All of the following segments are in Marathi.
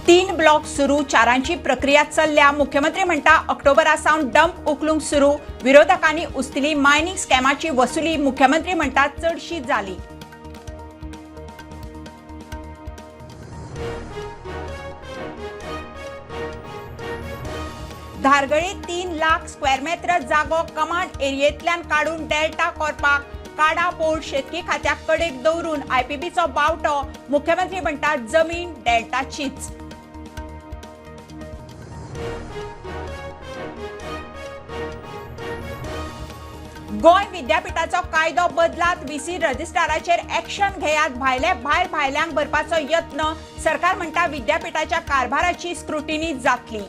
तीन ब्लॉक सुरू, चारांची प्रक्रिया चल्ल्या. मुख्यमंत्री म्हणता ऑक्टोबरासावन डंप उखलूंक सुरू. विरोधकांनी उस्तिली मायनिंग स्कॅमाची वसुली. मुख्यमंत्री म्हणता चडशी जाली. धारगळी 3 लाख स्क्वेअर मीटर जागो कमांड एरियेंतल्यान काडून डेल्टा कॉर्पाक काडा पोर्ट शेतकी खात्याक कडेक दवरून आयपीबीचो बावटो. मुख्यमंत्री म्हणटा जमीन डेल्टाचीच. गोंय विद्यापीठाचो कायदो बदलात. व्हीसी रजिस्ट्राराचेर एक्शन घेयात. भायर भायल्यांक भरपाचो यत्न. सरकार म्हणटा विद्यापीठाच्या कारभाराची स्क्रुटिनी जातली.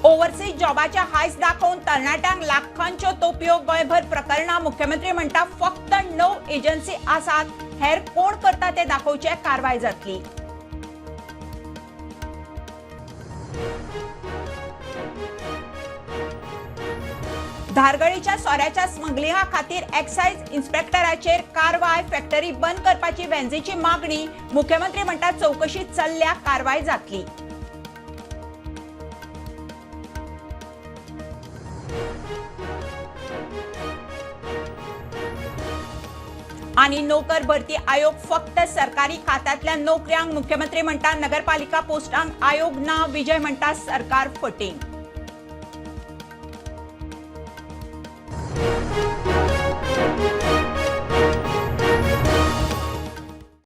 ओव्हरसीज जॉबाच्या हायस दाखवून तरणाट्यांक लाखांच्यो तोपयो. गोंयभर प्रकरणां. मुख्यमंत्री म्हणटा फक्त 9 एजन्सी आसात. हेर कोण करता ते दाखोवचे कारवाय जातली. धारगळीच्या सोऱ्याच्या स्मगलिंगा खातीर एक्सायज इन्स्पेक्टराचेर कारवाय. फॅक्टरी बंद करपाची वेंझेची मागणी. मुख्यमंत्री म्हणटा चौकशी चल्ल्या, कारवाय जातली. आणि नोकर भरती आयोग फक्त सरकारी खात्यातल्या नोकऱ्यांक. मुख्यमंत्री म्हणटा नगरपालिका पोस्टांक आयोग ना. विजय म्हणटा सरकार फटींग.